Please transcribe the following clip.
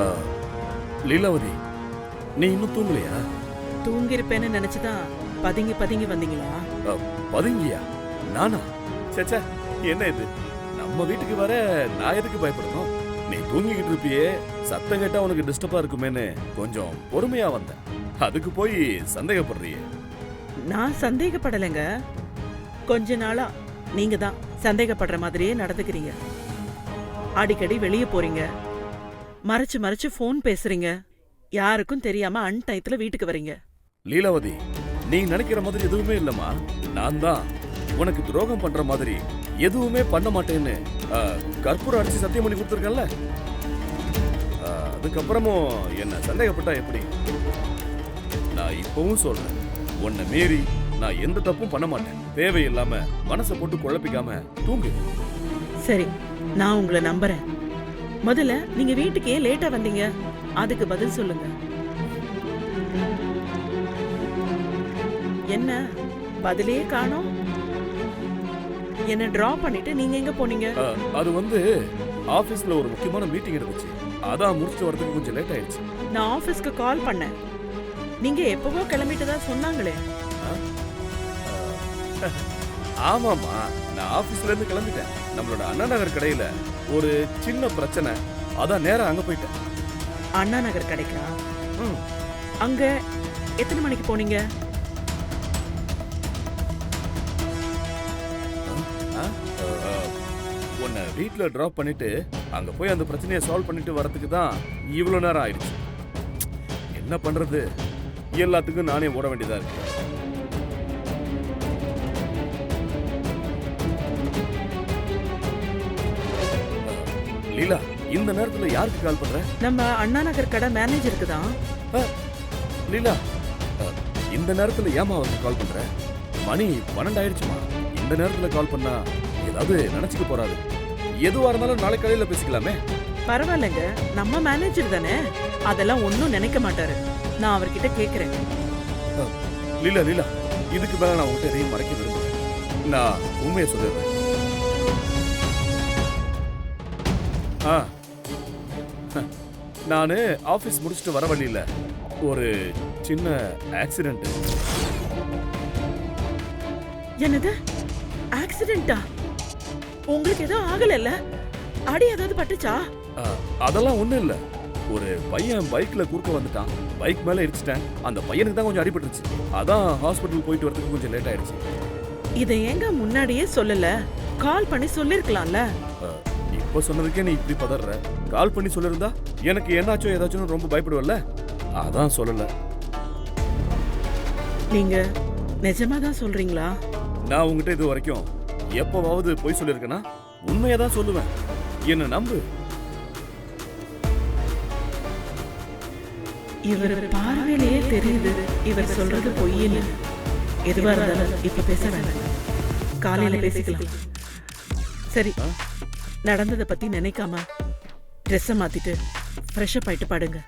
ஆ, லீலாவதி, நீ இன்னும் தூங்கலையா? தூங்கிருப்பேன்னு நினைச்சுதான் பதுங்கி பதுங்கி வந்தீங்களா? பதுங்கியா? நானா? சேச்சா, என்ன இது? நம்ம வீட்டுக்கு வர நான் எதுக்கு பயப்படணும்? நீ தூங்கிக்கிட்டு இருப்பியே, சத்தம் கேட்டா உனக்கு டிஸ்டர்பா இருக்குமேன்னு கொஞ்சம் பொறுமையா வந்தேன். அதுக்கு போய் சந்தேகப்படுறியே? நான் சந்தேகப்படலைங்க. கொஞ்ச நாளா நீங்க தான் சந்தேகப்படுற மாதிரியே நடந்துக்கிறீங்க. அடிக்கடி வெளியே போறீங்க, மறைச்சு மறைச்சு போன் பேசுறீங்க, யாருக்கும் தெரியாம அன்டைத்துல வீட்டுக்கு வரீங்க. லீலாவதி, நீ நினைக்கிற மாதிரி எதுவுமே இல்லம்மா. நான் தான் உனக்கு துரோகம் பண்ற மாதிரி எதுவுமே பண்ண மாட்டேன்னு கற்பூரம் அடிச்சு சத்தியம் பண்ணி கொடுத்துருக்கேன்ல. அதுக்கப்புறமும் என்ன சந்தேகப்பட்டா எப்படி? நான் இப்பவும் சொல்றேன், உன்னை மீறி நான் எந்த தப்பும் பண்ண மாட்டேன். தேவையில்லாம மனசை போட்டு குழப்பிக்காம தூங்கு. சரி, நான் உங்களை நம்புறேன். முதல்ல நீங்க வீட்டுக்கு ஏன் லேட்டா வந்தீங்க, அதுக்கு பதில் சொல்லுங்க. என்ன பதிலே காணோம்? என்ன டிராப் பண்ணிட்டு நீங்க எங்க போனீங்க? அது ஆபீஸ்ல ஒரு முக்கியமான மீட்டிங் இருந்துச்சு, அதான் முடிச்சுட்டு வரதுக்கு கொஞ்சம் லேட் ஆயிடுச்சு. நான் ஆபீஸ்க்கு கால் பண்ணேன், நீங்க எப்பவோ கிளம்பிட்டதா சொன்னாங்களே. ஆமாமா, நான் ஆபீஸ்ல இருந்து கிளம்பிட்டேன். நம்மளோட அண்ணா நகர் கடையில ஒரு சின்ன பிரச்சனை, அதான் நேரா அங்க போயிட்டேன். அண்ணா நகர் கடைக்கா? அங்க எத்தனை மணிக்கு போனீங்க? உன்னை வீட்டுல டிராப் பண்ணிட்டு அங்க போய் அந்த பிரச்சனையை சால்வ் பண்ணிட்டு வரதுக்கு தான் இவ்வளவு நேரம் ஆயிடுச்சு. என்ன பண்றது, எல்லாத்துக்கும் நானே ஓட வேண்டியதா இருக்கு. லீலா, இந்த நேரத்துல யாருக்கு கால் பண்ற? நம்ம அண்ணா நகர் கடை மேனேஜருக்கு தான். லீலா, இந்த நேரத்துல ஏமா வந்து கால் பண்ற? மணி 12 ஆயிடுச்சுமா. இந்த நேரத்துல கால் பண்ணா ஏதாவது நினைச்சுக்க போறாரு. எதுவா இருந்தாலும் நாளை காலையில பேசிக்கலாமே. பரவாயில்லைங்க, நம்ம மேனேஜர் தானே, அதெல்லாம் ஒன்னும் நினைக்க மாட்டாரு. நான் அவர்கிட்ட கேக்குறேன். லீலா லீலா, இதுக்கு மேல நான் உங்ககிட்ட எதையும் மறைக்க விரும்புறேன். நான் உண்மையை சொல்லிடுறேன். நானு ஆபீஸ் முடிச்சுட்டு வர வழியில ஒரு சின்ன ஆக்சிடென்ட். என்னது ஆக்சிடென்ட்டா? உங்களுக்கு எதுவும் ஆகலல்ல? அடி ஏதாவது பட்டுச்சா? அதெல்லாம் ஒண்ணும் இல்ல. ஒரு பையன் பைக்ல குறுக்க வந்துட்டான், பைக் மேல இடிச்சிட்டேன். அந்த பையனுக்கு தான் கொஞ்சம் அடிபட்டுருச்சு, அதான் ஹாஸ்பிட்டல் போயிட்டு வரதுக்கு கொஞ்சம் லேட் ஆயிடுச்சு. இதை ஏங்க முன்னாடியே சொல்லல? கால் பண்ணி சொல்லிருக்கலாம்ல. இப்ப சொன்னதுக்கே நீ இப்படி பதற. கால் பண்ணி சொல்லிருந்தா எனக்கு என்னாச்சோ ஏதாச்சும் ரொம்ப பயப்படுவல்ல, அதான் சொல்லல. நீங்க நிஜமா தான் சொல்றீங்களா? நான் உங்ககிட்ட இது வரைக்கும் எப்பவாவது போய் சொல்லிருக்கேனா? உண்மையா தான் சொல்லுவேன், என்ன நம்பு. இவர் பார்வையிலேயே தெரியுது இவர் சொல்றது பொய்யில்லை. எதுவா இருந்தாலும் இப்ப பேச வேண்டாம், காலையில பேசிக்கலாம். சரி, நடந்ததை பத்தி நினைக்காம ட்ரெஸ்ஸை மாத்திட்டு ஃப்ரெஷ் அப் ஆயிட்டு படுங்க.